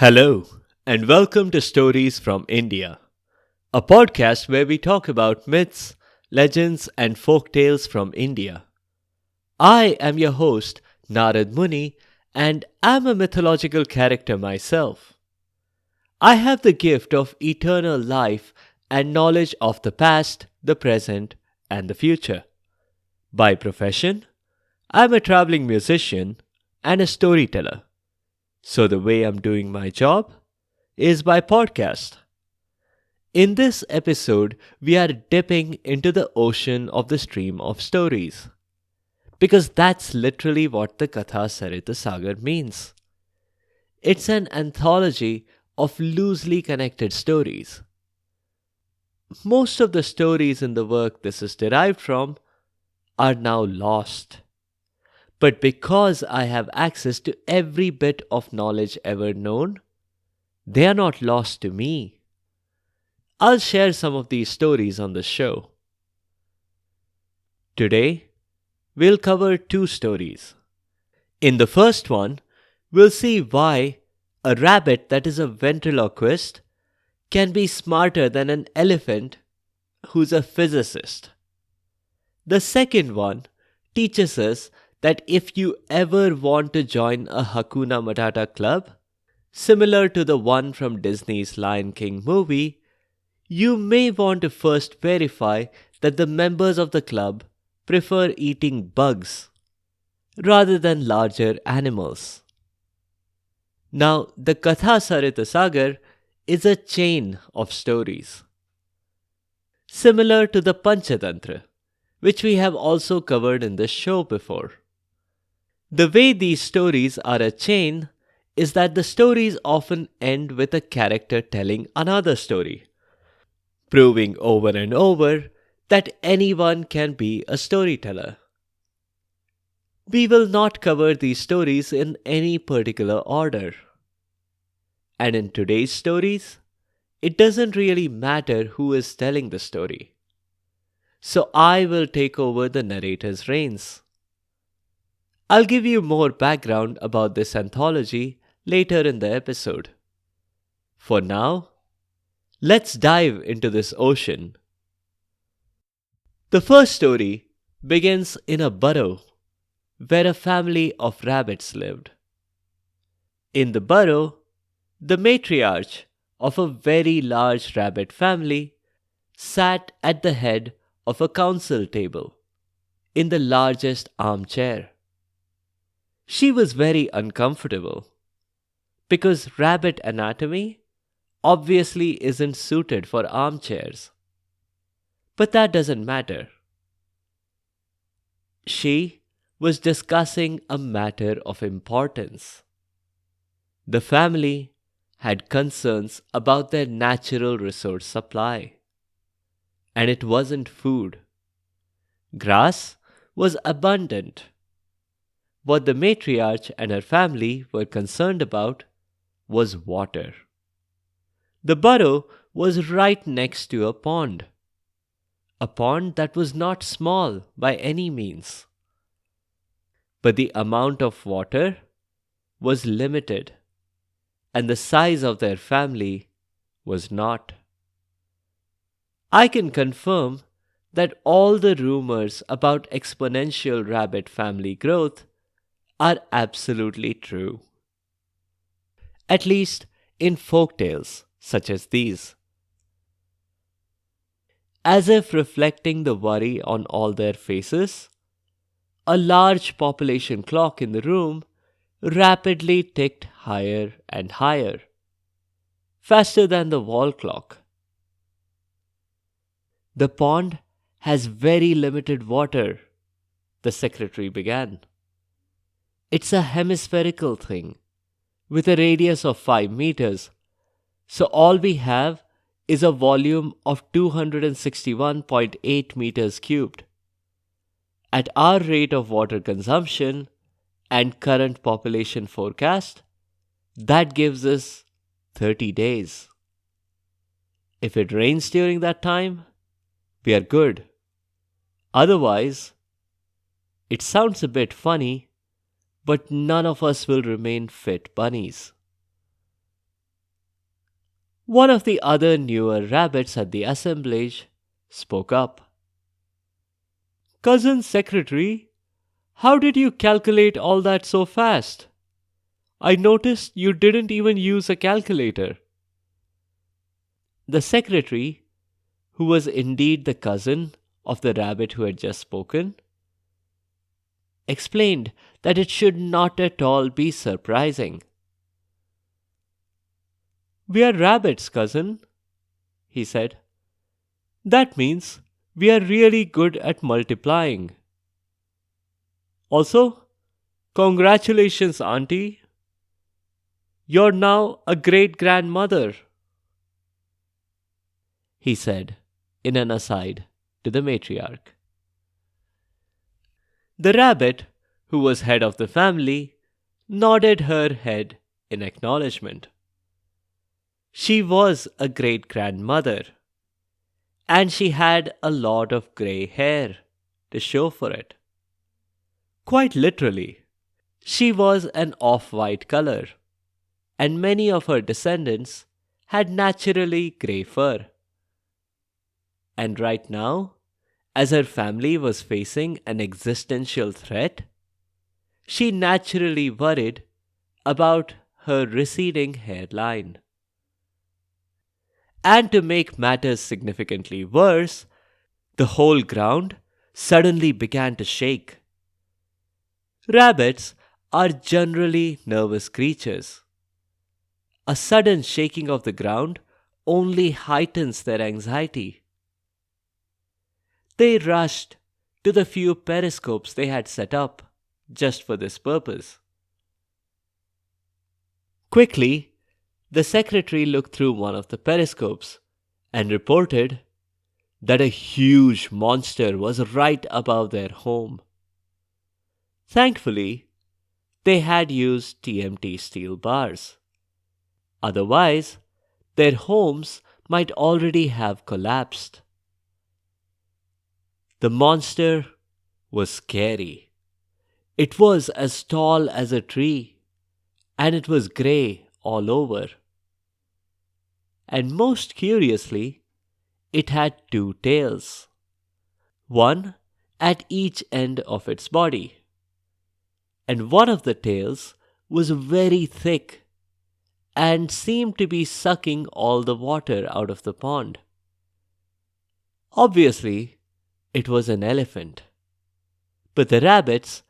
Hello, and welcome to Stories from India, a podcast where we talk about myths, legends, and folk tales from India. I am your host, Narad Muni, and I'm a mythological character myself. I have the gift of eternal life and knowledge of the past, the present, and the future. By profession, I'm a traveling musician and a storyteller. So, the way I'm doing my job is by podcast. In this episode, we are dipping into the ocean of the stream of stories. Because that's literally what the Kathasaritasagara means. It's an anthology of loosely connected stories. Most of the stories in the work this is derived from are now lost. But because I have access to every bit of knowledge ever known, they are not lost to me. I'll share some of these stories on the show. Today, we'll cover two stories. In the first one, we'll see why a rabbit that is a ventriloquist can be smarter than an elephant who's a physicist. The second one teaches us that if you ever want to join a Hakuna Matata club, similar to the one from Disney's Lion King movie, you may want to first verify that the members of the club prefer eating bugs rather than larger animals. Now, the Kathasaritasagara is a chain of stories. Similar to the Panchatantra, which we have also covered in this show before. The way these stories are a chain is that the stories often end with a character telling another story, proving over and over that anyone can be a storyteller. We will not cover these stories in any particular order. And in today's stories, it doesn't really matter who is telling the story. So I will take over the narrator's reins. I'll give you more background about this anthology later in the episode. For now, let's dive into this ocean. The first story begins in a burrow where a family of rabbits lived. In the burrow, the matriarch of a very large rabbit family sat at the head of a council table in the largest armchair. She was very uncomfortable because rabbit anatomy obviously isn't suited for armchairs. But that doesn't matter. She was discussing a matter of importance. The family had concerns about their natural resource supply. And it wasn't food. Grass was abundant. What the matriarch and her family were concerned about was water. The burrow was right next to a pond that was not small by any means. But the amount of water was limited, and the size of their family was not. I can confirm that all the rumors about exponential rabbit family growth are absolutely true. At least in folk tales such as these. As if reflecting the worry on all their faces, a large population clock in the room rapidly ticked higher and higher, faster than the wall clock. The pond has very limited water, the secretary began. It's a hemispherical thing, with a radius of 5 meters, so all we have is a volume of 261.8 meters cubed. At our rate of water consumption and current population forecast, that gives us 30 days. If it rains during that time, we are good. Otherwise, it sounds a bit funny, but none of us will remain fit bunnies. One of the other newer rabbits at the assemblage spoke up. Cousin Secretary, how did you calculate all that so fast? I noticed you didn't even use a calculator. The secretary, who was indeed the cousin of the rabbit who had just spoken, explained that it should not at all be surprising. We are rabbits, cousin, he said. That means we are really good at multiplying. Also, congratulations, Auntie. You're now a great grandmother, he said in an aside to the matriarch. The rabbit, who was head of the family, nodded her head in acknowledgement. She was a great grandmother, and she had a lot of grey hair to show for it. Quite literally, she was an off-white color, and many of her descendants had naturally grey fur. And right now, as her family was facing an existential threat, she naturally worried about her receding hairline. And to make matters significantly worse, the whole ground suddenly began to shake. Rabbits are generally nervous creatures. A sudden shaking of the ground only heightens their anxiety. They rushed to the few periscopes they had set up just for this purpose. Quickly, the secretary looked through one of the periscopes and reported that a huge monster was right above their home. Thankfully, they had used TMT steel bars. Otherwise, their homes might already have collapsed. The monster was scary. It was as tall as a tree, and it was grey all over. And most curiously, it had two tails, one at each end of its body. And one of the tails was very thick and seemed to be sucking all the water out of the pond. Obviously, it was an elephant, but the rabbits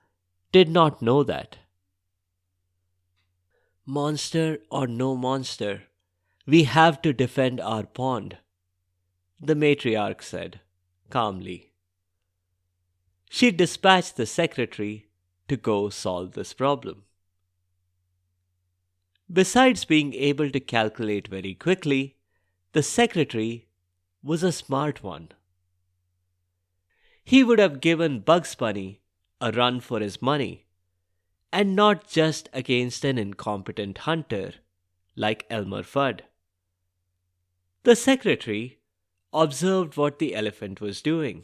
did not know that. Monster or no monster, we have to defend our pond, the matriarch said calmly. She dispatched the secretary to go solve this problem. Besides being able to calculate very quickly, the secretary was a smart one. He would have given Bugs Bunny a run for his money, and not just against an incompetent hunter like Elmer Fudd. The secretary observed what the elephant was doing.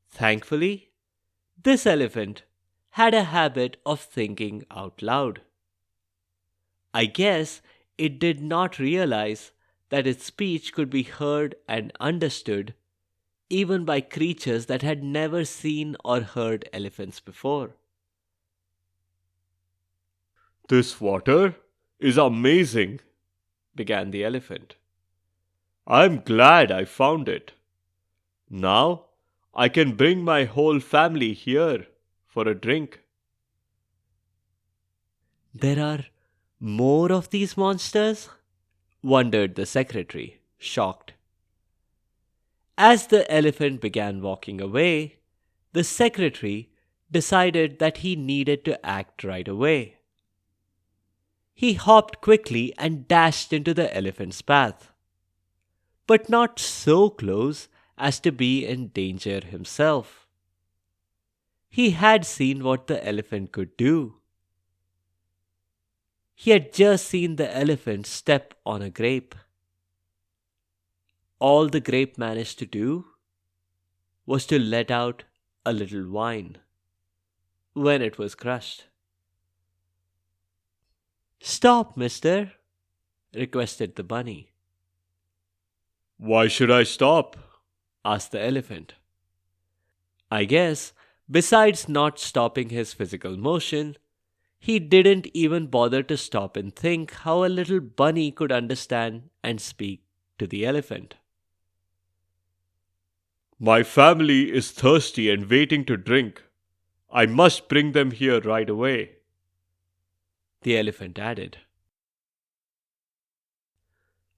Thankfully, this elephant had a habit of thinking out loud. I guess it did not realize that its speech could be heard and understood even by creatures that had never seen or heard elephants before. "This water is amazing," began the elephant. "I'm glad I found it. Now I can bring my whole family here for a drink." There are more of these monsters? Wondered the secretary, shocked. As the elephant began walking away, the secretary decided that he needed to act right away. He hopped quickly and dashed into the elephant's path, but not so close as to be in danger himself. He had seen what the elephant could do. He had just seen the elephant step on a grape. All the grape managed to do was to let out a little wine when it was crushed. "Stop, mister," requested the bunny. Why should I stop? Asked the elephant. I guess, besides not stopping his physical motion, he didn't even bother to stop and think how a little bunny could understand and speak to the elephant. My family is thirsty and waiting to drink. I must bring them here right away, The elephant added.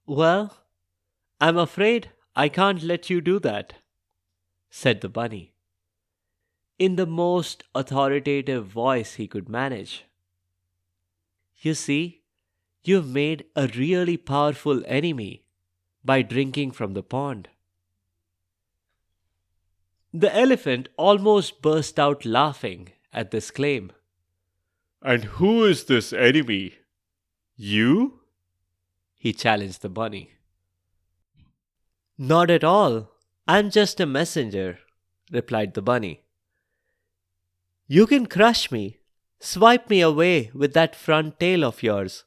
Well, I'm afraid I can't let you do that, said the bunny, in the most authoritative voice he could manage. You see, you've made a really powerful enemy by drinking from the pond. The elephant almost burst out laughing at this claim. And who is this enemy? You? He challenged the bunny. Not at all. I'm just a messenger, replied the bunny. You can crush me, swipe me away with that front tail of yours,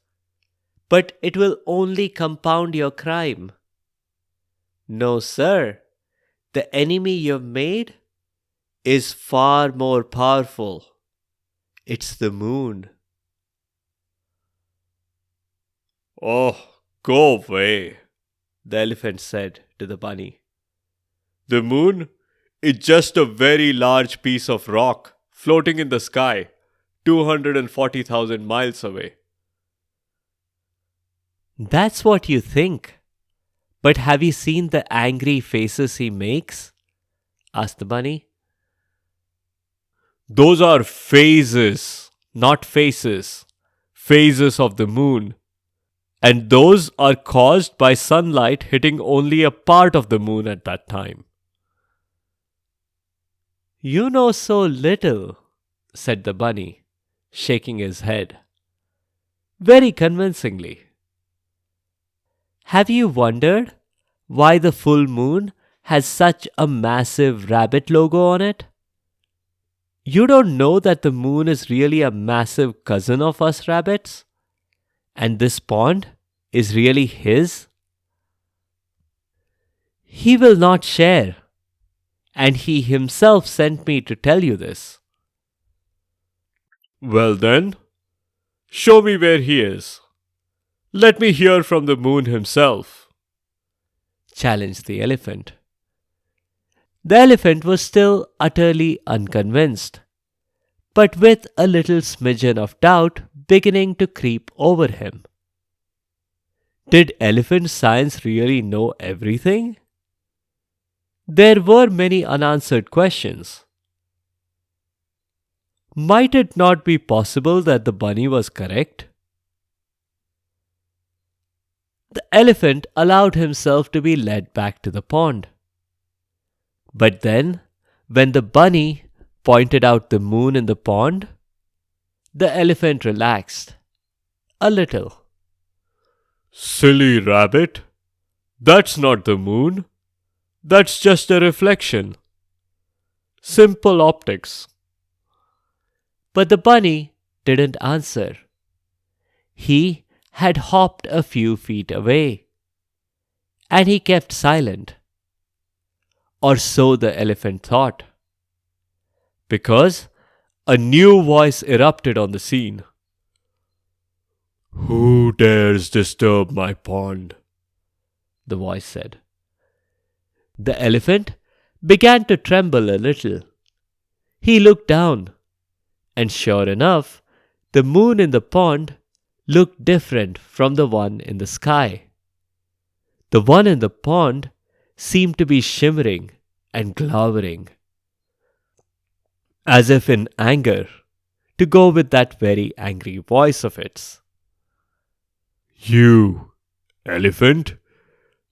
but it will only compound your crime. No, sir. The enemy you've made is far more powerful. It's the moon. Oh, go away, The elephant said to the bunny. The moon is just a very large piece of rock floating in the sky, 240,000 miles away. That's what you think. But have you seen the angry faces he makes? Asked the bunny. Those are phases, not faces. Phases of the moon. And those are caused by sunlight hitting only a part of the moon at that time. You know so little, said the bunny, shaking his head. Very convincingly. Have you wondered why the full moon has such a massive rabbit logo on it? You don't know that the moon is really a massive cousin of us rabbits? And this pond is really his? He will not share, and he himself sent me to tell you this. Well then, show me where he is. Let me hear from the moon himself, challenged the elephant. The elephant was still utterly unconvinced, but with a little smidgen of doubt beginning to creep over him. Did elephant science really know everything? There were many unanswered questions. Might it not be possible that the bunny was correct? The elephant allowed himself to be led back to the pond. But then, when the bunny pointed out the moon in the pond, the elephant relaxed a little. Silly rabbit. That's not the moon. That's just a reflection. Simple optics. But the bunny didn't answer. He had hopped a few feet away, and he kept silent. Or so the elephant thought. Because a new voice erupted on the scene. Who dares disturb my pond? The voice said. The elephant began to tremble a little. He looked down, and sure enough, the moon in the pond looked different from the one in the sky. The one in the pond seemed to be shimmering and glowering, as if in anger, to go with that very angry voice of its. You, elephant,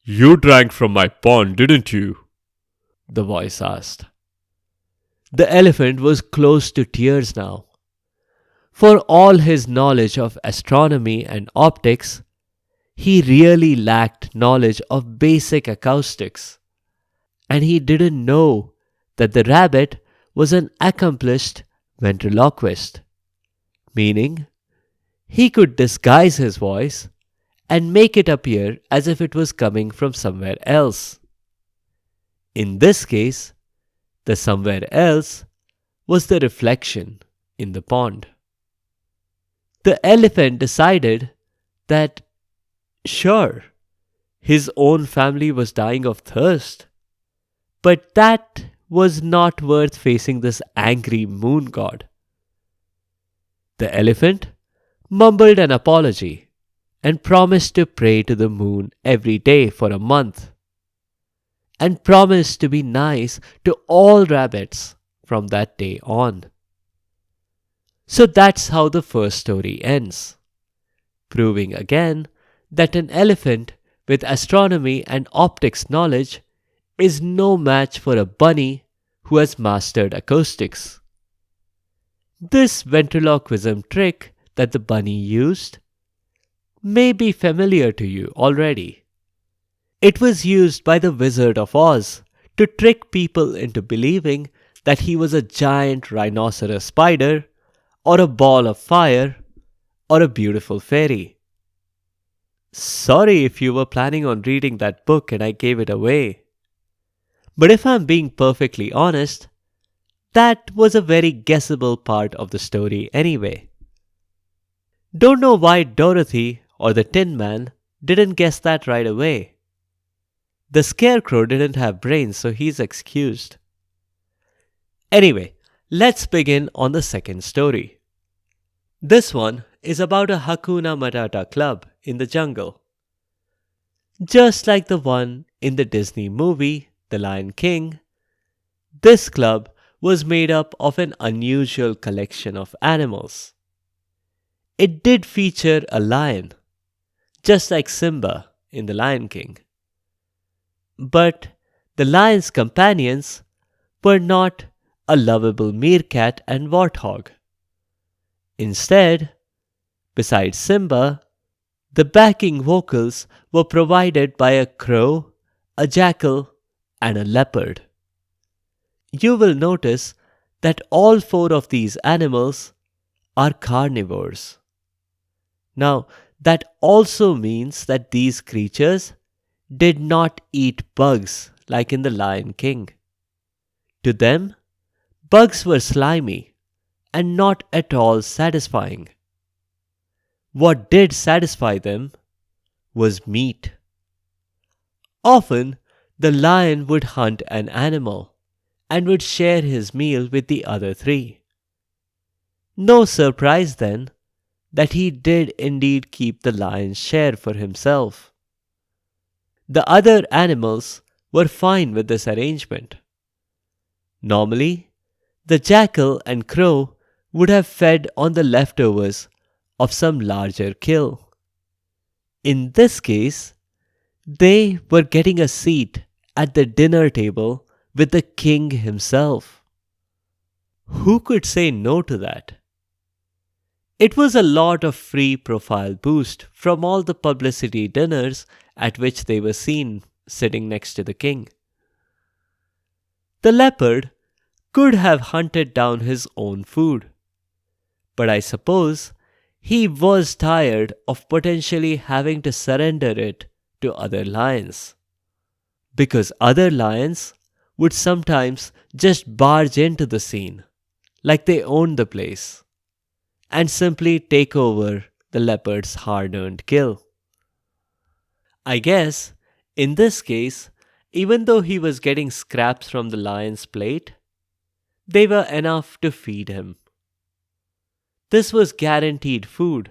you drank from my pond, didn't you? The voice asked. The elephant was close to tears now. For all his knowledge of astronomy and optics, he really lacked knowledge of basic acoustics, and he didn't know that the rabbit was an accomplished ventriloquist, meaning he could disguise his voice and make it appear as if it was coming from somewhere else. In this case, the somewhere else was the reflection in the pond. The elephant decided that, sure, his own family was dying of thirst, but that was not worth facing this angry moon god. The elephant mumbled an apology and promised to pray to the moon every day for a month, and promised to be nice to all rabbits from that day on. So that's how the first story ends, proving again that an elephant with astronomy and optics knowledge is no match for a bunny who has mastered acoustics. This ventriloquism trick that the bunny used may be familiar to you already. It was used by the Wizard of Oz to trick people into believing that he was a giant rhinoceros spider, or a ball of fire, or a beautiful fairy. Sorry if you were planning on reading that book and I gave it away. But if I'm being perfectly honest, that was a very guessable part of the story anyway. Don't know why Dorothy or the Tin Man didn't guess that right away. The Scarecrow didn't have brains, so he's excused. Anyway, let's begin on the second story. This one is about a Hakuna Matata club in the jungle. Just like the one in the Disney movie, The Lion King, this club was made up of an unusual collection of animals. It did feature a lion, just like Simba in The Lion King. But the lion's companions were not a lovable meerkat and warthog. Instead, besides Simba, the backing vocals were provided by a crow, a jackal, and a leopard. You will notice that all four of these animals are carnivores. Now, that also means that these creatures did not eat bugs like in The Lion King. To them, bugs were slimy and not at all satisfying. What did satisfy them was meat. Often, the lion would hunt an animal and would share his meal with the other three. No surprise then that he did indeed keep the lion's share for himself. The other animals were fine with this arrangement. Normally, the jackal and crow would have fed on the leftovers of some larger kill. In this case, they were getting a seat at the dinner table with the king himself. Who could say no to that? It was a lot of free profile boost from all the publicity dinners at which they were seen sitting next to the king. The leopard could have hunted down his own food, but I suppose he was tired of potentially having to surrender it to other lions, because other lions would sometimes just barge into the scene like they owned the place and simply take over the leopard's hard-earned kill. I guess, in this case, even though he was getting scraps from the lion's plate, they were enough to feed him. This was guaranteed food,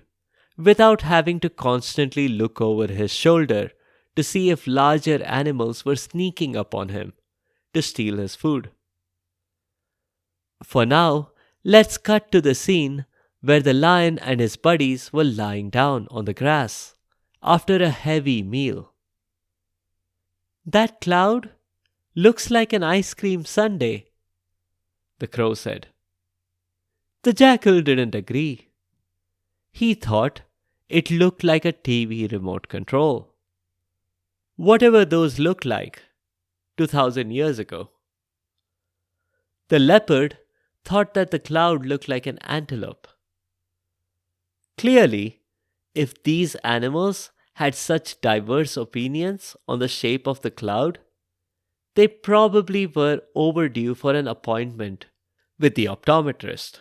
without having to constantly look over his shoulder to see if larger animals were sneaking up on him to steal his food. For now, let's cut to the scene where the lion and his buddies were lying down on the grass after a heavy meal. "That cloud looks like an ice cream sundae," the crow said. The jackal didn't agree. He thought it looked like a TV remote control. Whatever those looked like 2000 years ago. The leopard thought that the cloud looked like an antelope. Clearly, if these animals had such diverse opinions on the shape of the cloud, they probably were overdue for an appointment with the optometrist.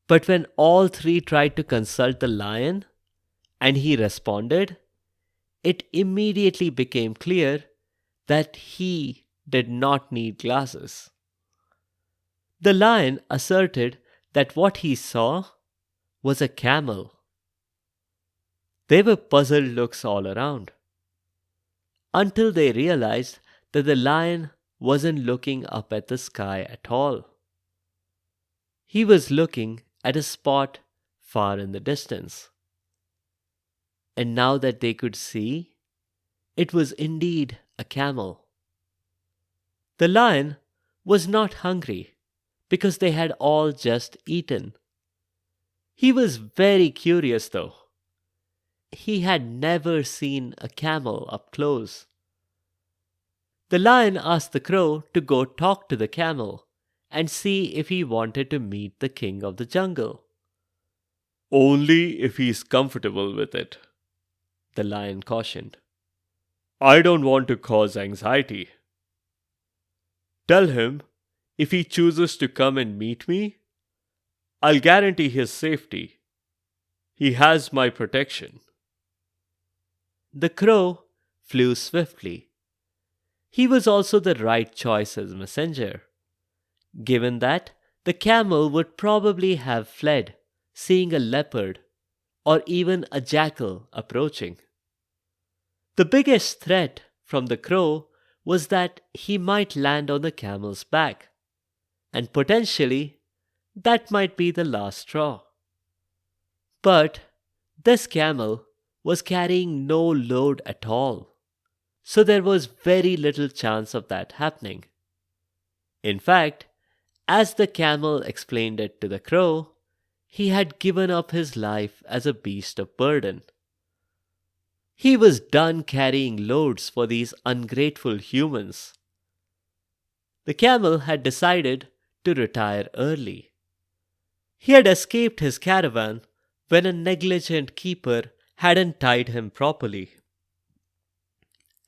But when all three tried to consult the lion and he responded, it immediately became clear that he did not need glasses. The lion asserted that what he saw was a camel. There were puzzled looks all around, until they realized that the lion wasn't looking up at the sky at all. He was looking at a spot far in the distance. And now that they could see, it was indeed a camel. The lion was not hungry because they had all just eaten. He was very curious though. He had never seen a camel up close. The lion asked the crow to go talk to the camel and see if he wanted to meet the king of the jungle. Only if he's comfortable with it, The lion cautioned. I don't want to cause anxiety. Tell him if he chooses to come and meet me, I'll guarantee his safety. He has my protection. The crow flew swiftly. He was also the right choice as messenger, given that the camel would probably have fled, seeing a leopard or even a jackal approaching. The biggest threat from the crow was that he might land on the camel's back, and potentially that might be the last straw. But this camel was carrying no load at all, so there was very little chance of that happening. In fact, as the camel explained it to the crow, he had given up his life as a beast of burden. He was done carrying loads for these ungrateful humans. The camel had decided to retire early. He had escaped his caravan when a negligent keeper hadn't tied him properly.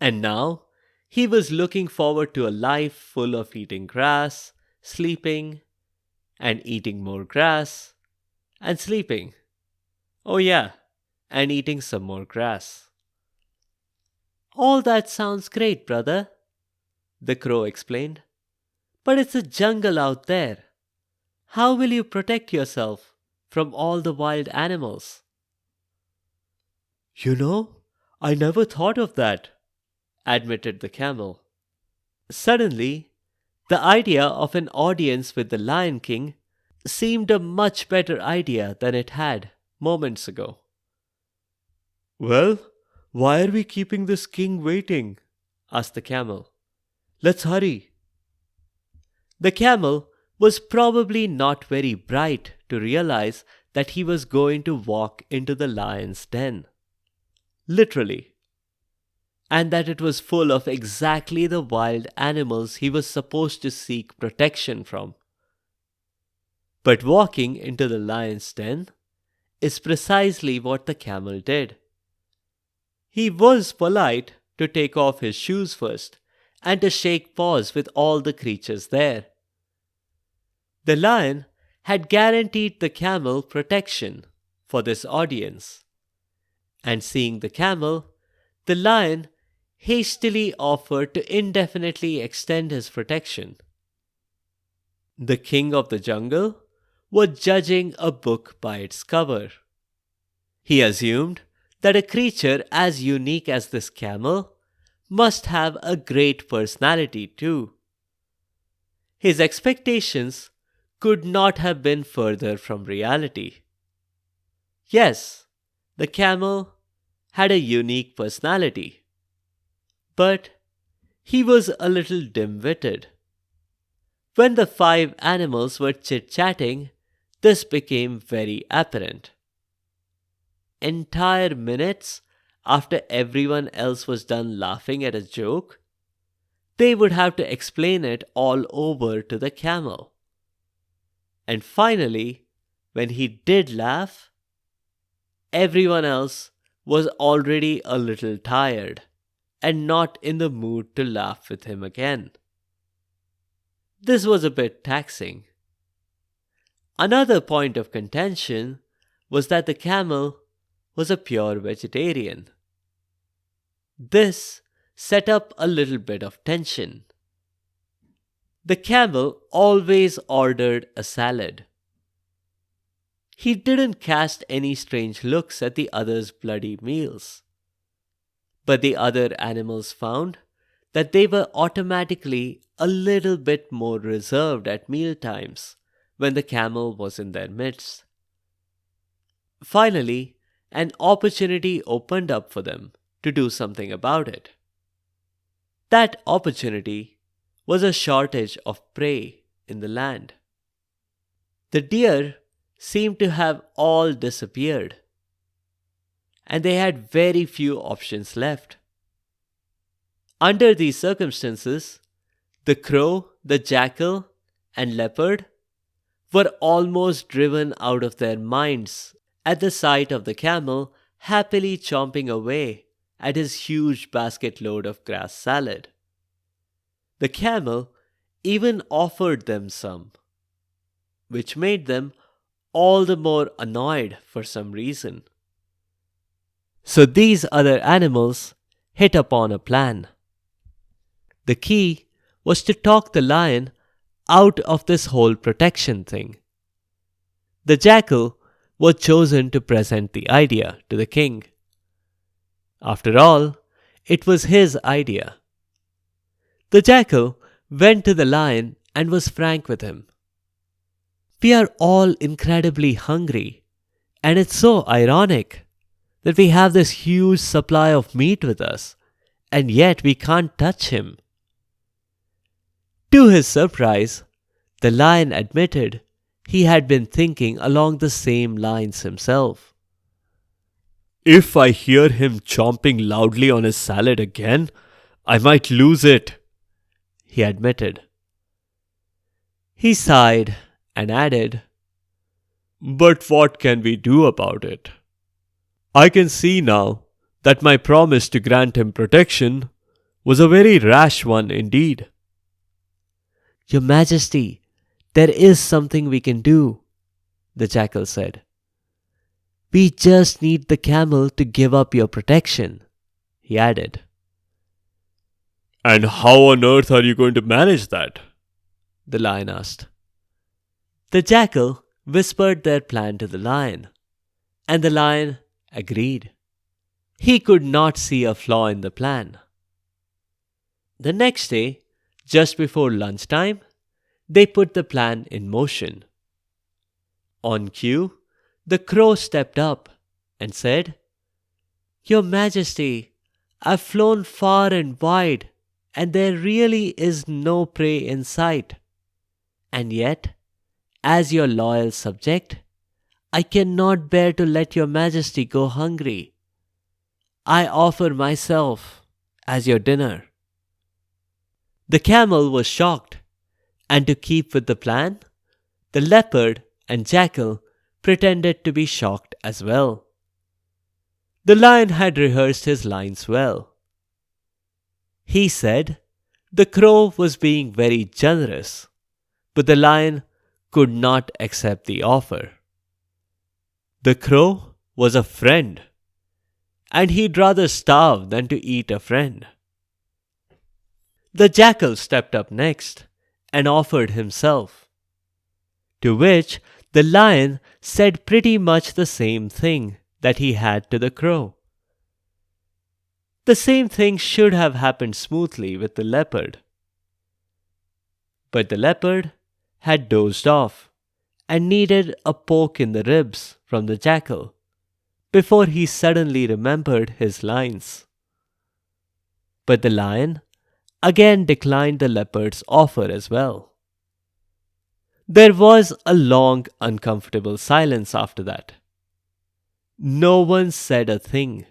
And now he was looking forward to a life full of eating grass, sleeping, and eating more grass, and sleeping. Oh, yeah, and eating some more grass. All that sounds great, brother, the crow explained. But it's a jungle out there. How will you protect yourself from all the wild animals? I never thought of that, admitted the camel. Suddenly, the idea of an audience with the Lion King seemed a much better idea than it had moments ago. Well, why are we keeping this king waiting? Asked the camel. Let's hurry. The camel was probably not very bright to realize that he was going to walk into the lion's den. Literally. And that it was full of exactly the wild animals he was supposed to seek protection from. But walking into the lion's den is precisely what the camel did. He was polite to take off his shoes first and to shake paws with all the creatures there. The lion had guaranteed the camel protection for this audience. And seeing the camel, the lion hastily offered to indefinitely extend his protection. The king of the jungle was judging a book by its cover. He assumed that a creature as unique as this camel must have a great personality too. His expectations could not have been further from reality. Yes, the camel had a unique personality, but he was a little dim-witted. When the 5 animals were chit-chatting, this became very apparent. Entire minutes after everyone else was done laughing at a joke, they would have to explain it all over to the camel. And finally, when he did laugh, everyone else was already a little tired and not in the mood to laugh with him again. This was a bit taxing. Another point of contention was that the camel was a pure vegetarian. This set up a little bit of tension. The camel always ordered a salad. He didn't cast any strange looks at the others' bloody meals. But the other animals found that they were automatically a little bit more reserved at mealtimes when the camel was in their midst. Finally, an opportunity opened up for them to do something about it. That opportunity was a shortage of prey in the land. The deer seemed to have all disappeared, and they had very few options left. Under these circumstances, the crow, the jackal, and leopard were almost driven out of their minds at the sight of the camel happily chomping away at his huge basket load of grass salad. The camel even offered them some, which made them all the more annoyed for some reason. So these other animals hit upon a plan. The key was to talk the lion out of this whole protection thing. The jackal was chosen to present the idea to the king. After all, it was his idea. The jackal went to the lion and was frank with him. We are all incredibly hungry, and it's so ironic that we have this huge supply of meat with us, and yet we can't touch him. To his surprise, the lion admitted he had been thinking along the same lines himself. If I hear him chomping loudly on his salad again, I might lose it, he admitted. He sighed and added, But what can we do about it? I can see now that my promise to grant him protection was a very rash one indeed. Your Majesty, there is something we can do, the jackal said. We just need the camel to give up your protection, he added. And how on earth are you going to manage that? The lion asked. The jackal whispered their plan to the lion, and the lion agreed. He could not see a flaw in the plan. The next day, just before lunchtime, they put the plan in motion. On cue, the crow stepped up and said, Your Majesty, I've flown far and wide, and there really is no prey in sight. And yet, as your loyal subject, I cannot bear to let your Majesty go hungry. I offer myself as your dinner. The camel was shocked, and to keep with the plan, the leopard and jackal pretended to be shocked as well. The lion had rehearsed his lines well. He said the crow was being very generous, but the lion could not accept the offer. The crow was a friend, and he'd rather starve than to eat a friend. The jackal stepped up next and offered himself, to which the lion said pretty much the same thing that he had to the crow. The same thing should have happened smoothly with the leopard. But the leopard had dozed off and needed a poke in the ribs from the jackal before he suddenly remembered his lines. But the lion again declined the leopard's offer as well. There was a long, uncomfortable silence after that. No one said a thing.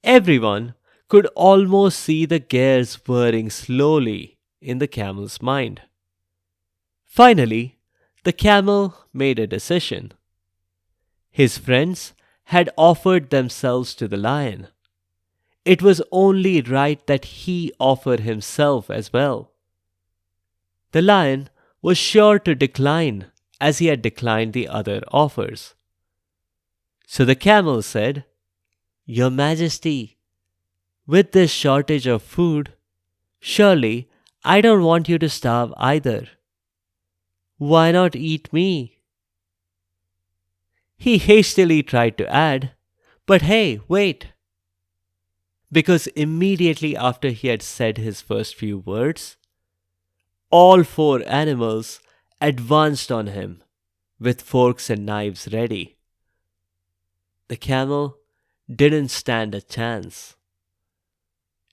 Everyone could almost see the gears whirring slowly in the camel's mind. Finally, the camel made a decision. His friends had offered themselves to the lion. It was only right that he offer himself as well. The lion was sure to decline, as he had declined the other offers. So the camel said, "Your Majesty, with this shortage of food, surely I don't want you to starve either. Why not eat me?" He hastily tried to add, "But hey, wait!" Because immediately after he had said his first few words, all four animals advanced on him with forks and knives ready. The camel didn't stand a chance.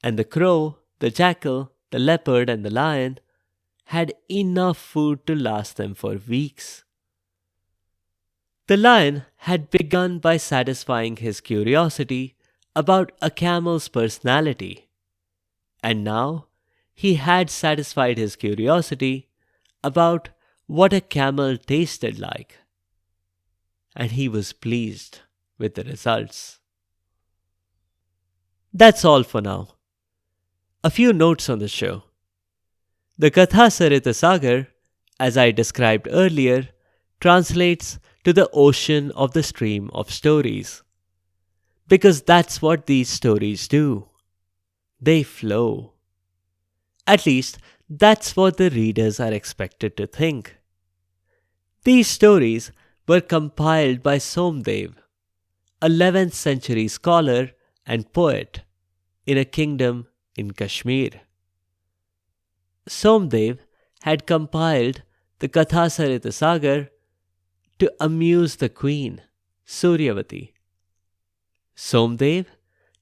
And the crow, the jackal, the leopard, and the lion had enough food to last them for weeks. The lion had begun by satisfying his curiosity about a camel's personality, and now he had satisfied his curiosity about what a camel tasted like, and he was pleased with the results. That's all for now. A few notes on the show. The Kathasaritasagara, as I described earlier, translates to the ocean of the stream of stories. Because that's what these stories do. They flow. At least, that's what the readers are expected to think. These stories were compiled by Somdev, a 11th century scholar and poet in a kingdom in Kashmir. Somdev had compiled the Kathasaritasagara to amuse the queen, Suryavati. Somdev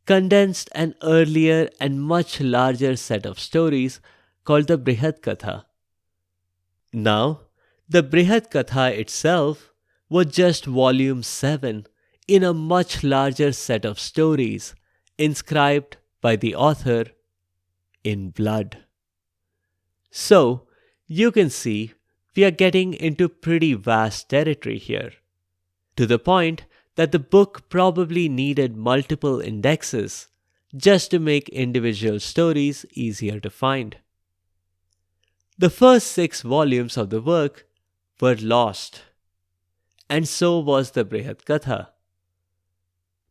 condensed an earlier and much larger set of stories called the Brihad Katha. Now, the Brihad Katha itself was just volume 7 in a much larger set of stories inscribed by the author in blood. So, you can see we are getting into pretty vast territory here, to the point that the book probably needed multiple indexes just to make individual stories easier to find. The first 6 volumes of the work were lost, and so was the Brihad Katha.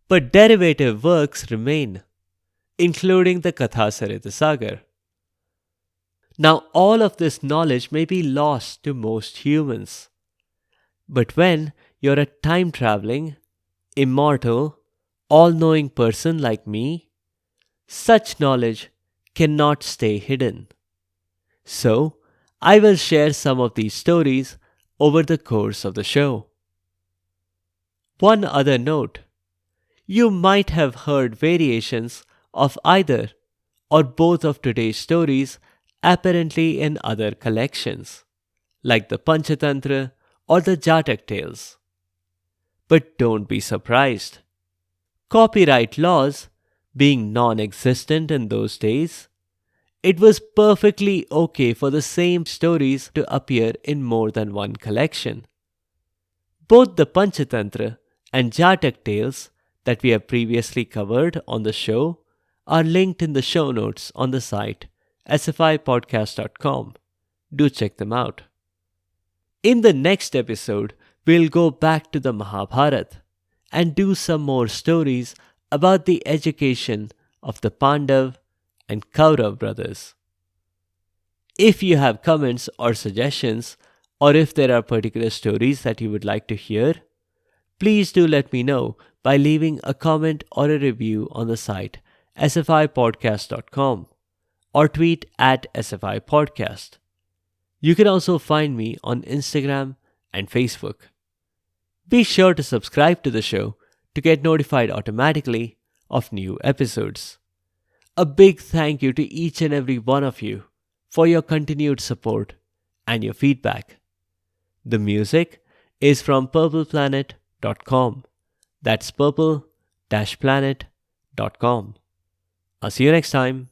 But derivative works remain, including the Kathasaritasagara. Now, all of this knowledge may be lost to most humans. But when you're a time-traveling, immortal, all-knowing person like me, such knowledge cannot stay hidden. So, I will share some of these stories over the course of the show. One other note. You might have heard variations of either or both of today's stories apparently in other collections, like the Panchatantra or the Jatak tales. But don't be surprised. Copyright laws being non-existent in those days, it was perfectly okay for the same stories to appear in more than one collection. Both the Panchatantra and Jatak tales that we have previously covered on the show are linked in the show notes on the site sfipodcast.com. Do check them out. In the next episode, we'll go back to the Mahabharata and do some more stories about the education of the Pandav and Kaurav brothers. If you have comments or suggestions, or if there are particular stories that you would like to hear, please do let me know by leaving a comment or a review on the site sfipodcast.com or tweet at sfipodcast. You can also find me on Instagram and Facebook. Be sure to subscribe to the show to get notified automatically of new episodes. A big thank you to each and every one of you for your continued support and your feedback. The music is from purpleplanet.com. That's purple-planet.com. I'll see you next time.